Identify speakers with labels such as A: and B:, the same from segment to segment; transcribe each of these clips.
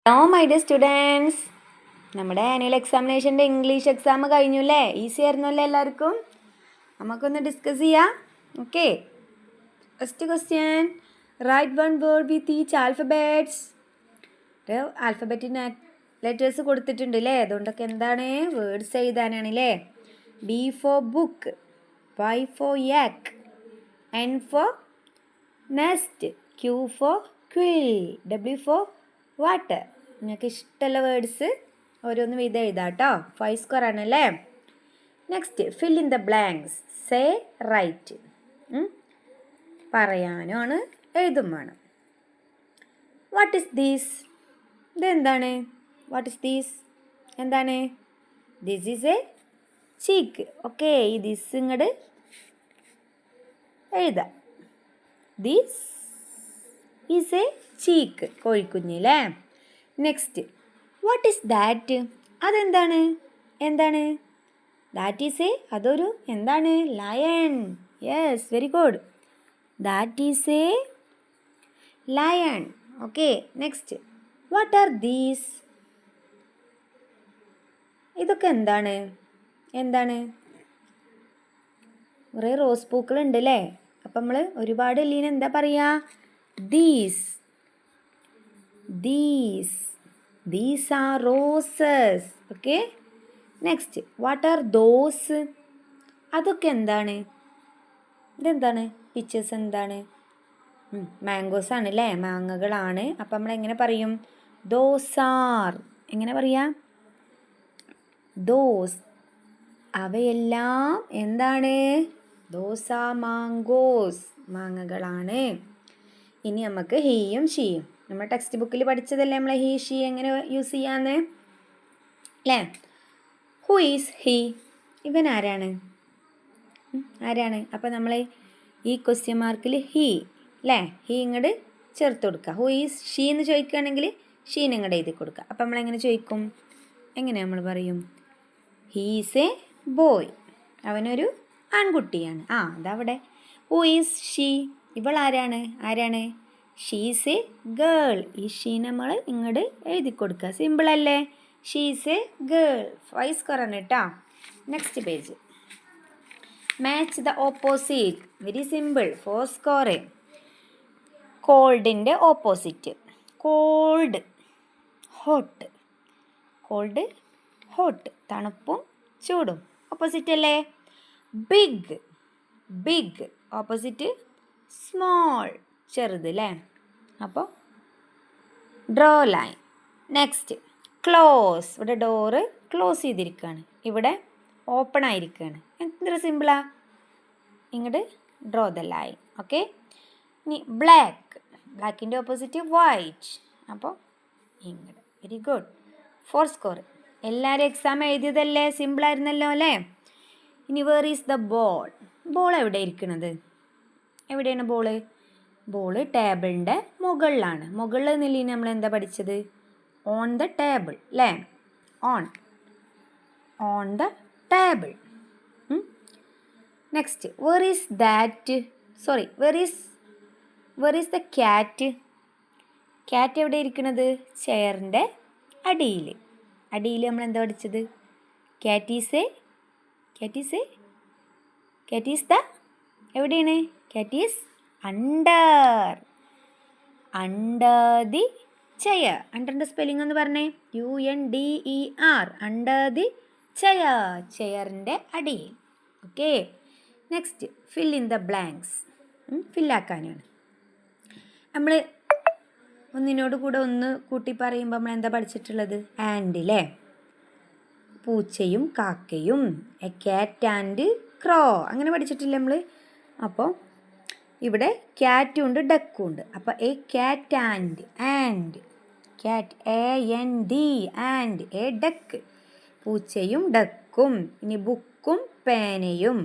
A: Hello my dear students, നമ്മുടെ annual എക്സാമിനേഷൻ്റെ English exam കഴിഞ്ഞു അല്ലേ? ഈസി ആയിരുന്നല്ലേ എല്ലാവർക്കും? നമുക്കൊന്ന് ഡിസ്കസ് ചെയ്യാം. Okay, first question, write one word with each alphabets. ആൽഫബറ്റിന് ലെറ്റേഴ്സ് കൊടുത്തിട്ടുണ്ട് അല്ലേ? അതുകൊണ്ടൊക്കെ എന്താണ് വേർഡ്സ് എഴുതാനാണ് അല്ലേ? B for book, Y for yak, N for nest, Q for quill, W for water. നിങ്ങൾക്ക് ഇഷ്ടമുള്ള വേർഡ്സ് ഓരോന്ന് വീതം എഴുതാം കേട്ടോ. 5 സ്ക്വയർ ആണല്ലേ. Next, fill in the blanks, say write. പറയാനുമാണ്, എഴുതും വേണം. What is these? ഇതെന്താണ്? What is these? എന്താണ്? This is a chick. Okay, ഈ ദിസ് ഇങ്ങോട്ട് എഴുതാം. ദിസ് ഈസ് എ ചീക്ക്, കോഴിക്കുഞ്ഞില്ലേ. Next, what is that? അതെന്താണ്? എന്താണ്? ദാറ്റ് ഈസ് എ, അതൊരു എന്താണ്? Lion. Yes, very good. That is a lion. Okay, next, what are these? ഇതൊക്കെ എന്താണ്? എന്താണ്? കുറേ റോസ് പൂക്കൾ ഉണ്ട് അല്ലേ? അപ്പം നമ്മൾ ഒരുപാട് ഇല്ലീന് എന്താ പറയുക? These. These are roses. Okay. Next, what are those? അതൊക്കെ എന്താണ്? ഇതെന്താണ്? പിക്ചേഴ്സ് എന്താണ്? മാംഗോസ് ആണ് അല്ലേ? മാങ്ങകളാണ്. അപ്പം നമ്മൾ എങ്ങനെ പറയും? Those are. എങ്ങനെ പറയാം? Those. അവയെല്ലാം എന്താണ്? Those are mangoes. മാങ്ങകളാണ്. ഇനി നമുക്ക് ഹീയും ഷീയും, നമ്മുടെ ടെക്സ്റ്റ് ബുക്കിൽ പഠിച്ചതല്ലേ നമ്മൾ ഹീ ഷീ എങ്ങനെ യൂസ് ചെയ്യാന്ന് അല്ലേ? Who is he? ഇവൻ ആരാണ്? ആരാണ്? അപ്പം നമ്മൾ ഈ ക്വസ്റ്റ്യൻ മാർക്കിൽ ഹീ അല്ലേ, ഹീ ഇങ്ങോട്ട് ചേർത്ത് കൊടുക്കുക. ഹു ഈസ് ഷീ എന്ന് ചോദിക്കുകയാണെങ്കിൽ ഷീന് ഇങ്ങോട്ട് എഴുതി കൊടുക്കുക. അപ്പം നമ്മളെങ്ങനെ ചോദിക്കും? എങ്ങനെ നമ്മൾ പറയും? He is A boy. അവനൊരു ആൺകുട്ടിയാണ്. അതവിടെ. Who is she? ഇവൾ ആരാണ്? ആരാണ്? She's A girl. ഈ ഷീ നമ്മൾ ഇങ്ങോട്ട് എഴുതി കൊടുക്കുക. സിമ്പിൾ അല്ലേ? She's A girl. 5 സ്ക്വയർ ആണ് കേട്ടോ. Next page, match the opposite. Very simple. 4 square. കോൾഡിൻ്റെ opposite. Cold, hot. Cold, hot. തണുപ്പും ചൂടും ഓപ്പോസിറ്റ് അല്ലേ? ബിഗ്. ബിഗ് ഓപ്പോസിറ്റ് സ്മോൾ, ചെറുത് അല്ലേ? അപ്പോൾ ഡ്രോ ലൈൻ. Next, close. ഇവിടെ ഡോറ് ക്ലോസ് ചെയ്തിരിക്കുകയാണ്, ഇവിടെ ഓപ്പൺ ആയിരിക്കുകയാണ്. എന്തൊരു സിമ്പിളാ. ഇങ്ങോട്ട് ഡ്രോ ദ ലൈൻ. ഓക്കെ. ഇനി ബ്ലാക്ക്. ബ്ലാക്കിൻ്റെ ഓപ്പോസിറ്റ് വൈറ്റ്. അപ്പോൾ ഇങ്ങോട്ട്. Very good. 4 സ്കോർ. എല്ലാവരും എക്സാം എഴുതിയതല്ലേ? സിമ്പിളായിരുന്നല്ലോ അല്ലേ? ഇനി where is the ball? Ball എവിടെ ഇരിക്കുന്നത്? എവിടെയാണ് ബോള്? ബോള് ടേബിളിൻ്റെ മുകളിലാണ്. മുകളിൽ നിന്നില്ലേ നമ്മൾ എന്താ പഠിച്ചത്? ഓൺ ദ ടേബിൾ അല്ലേ? On the table. Next, where is that? Sorry, where is the cat? Cat എവിടെ ഇരിക്കുന്നത്? ചെയറിൻ്റെ അടിയിൽ. അടിയിൽ നമ്മൾ എന്താ പഠിച്ചത്? ക്യാറ്റ് ഈസ് ദ എവിടെയാണ്? Cat is under the chair. അണ്ടറിൻ്റെ സ്പെല്ലിംഗ് എന്ന് പറഞ്ഞേ. UNDER. Under the chair. ചെയറിൻ്റെ അടിയിൽ. ഓക്കെ. Next, fill in the blanks. ഫില്ലാക്കാനാണ്. നമ്മൾ ഒന്നിനോട് കൂടെ ഒന്ന് കൂട്ടി പറയുമ്പോൾ നമ്മൾ എന്താ പഠിച്ചിട്ടുള്ളത്? ആൻഡ് അല്ലേ? പൂച്ചയും കാക്കയും. എ ക്യാറ്റ് ആൻഡ് ക്രോ. അങ്ങനെ പഠിച്ചിട്ടില്ല നമ്മൾ? അപ്പോൾ ഇവിടെ ക്യാറ്റും ഉണ്ട്, ഡക്കും ഉണ്ട്. അപ്പോൾ a cat and cat, AND, and a duck. പൂച്ചയും ഡക്കും. ഇനി ബുക്കും പേനയും.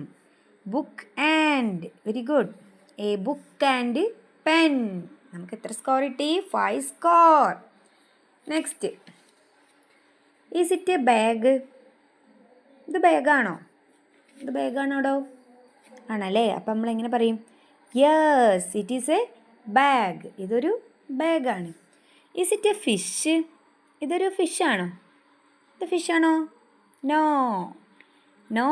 A: Book and. Very good. A book and pen. നമുക്ക് എത്ര സ്കോർ കിട്ടി? 5 score. Next, is it a bag? ഇത് ബാഗാണോ? ഇത് ബാഗാണോടോ? ആണല്ലേ? അപ്പം നമ്മളെങ്ങനെ പറയും? Yes, it is a bag. ഇതൊരു ബാഗാണ്. Is it a fish? ഇതൊരു ഫിഷാണോ? ഇത് ഫിഷാണോ? No no,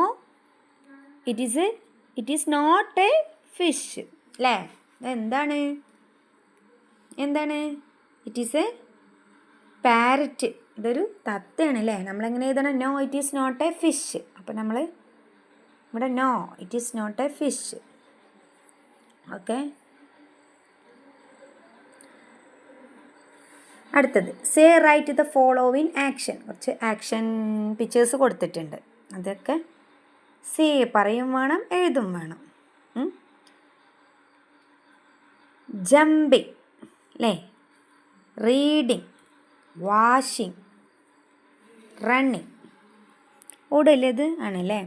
A: it is not a fish അല്ലേ? എന്താണ്? It is A parrot. ഇതൊരു തത്തയാണ് അല്ലേ? നമ്മളെങ്ങനെ എഴുതണം? No it is not a fish. അപ്പോൾ നമ്മൾ ഇവിടെ no it is not a fish. Okay, അടുത്തത് say write the following action. കുറച്ച് ആക്ഷൻ പിക്ചേഴ്സ് കൊടുത്തിട്ടുണ്ട്. അതൊക്കെ സേ പറയും വേണം, എഴുതും വേണം. ജമ്പിങ് അല്ലേ? Reading, washing, running. ഓടല്ലേ ഇത്? ആണല്ലേ.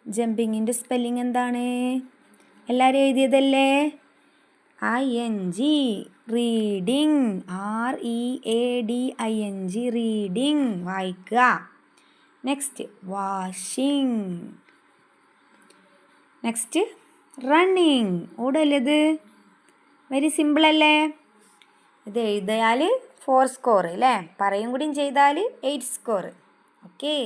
A: ജമ്പിങ്ങിൻ്റെ സ്പെല്ലിംഗ് എന്താണ്? എല്ലാവരും എഴുതിയതല്ലേ? ING. റീഡിങ്, READING, റീഡിങ്, വായിക്കുക. Next washing. Next running. ഓടല്ലേ ഇത്? വെരി സിമ്പിൾ അല്ലേ? ഇത് എഴുതിയാൽ 4 സ്കോർ അല്ലേ? പറയും കൂടിയും ചെയ്താൽ 8 സ്കോർ. ഓക്കെ.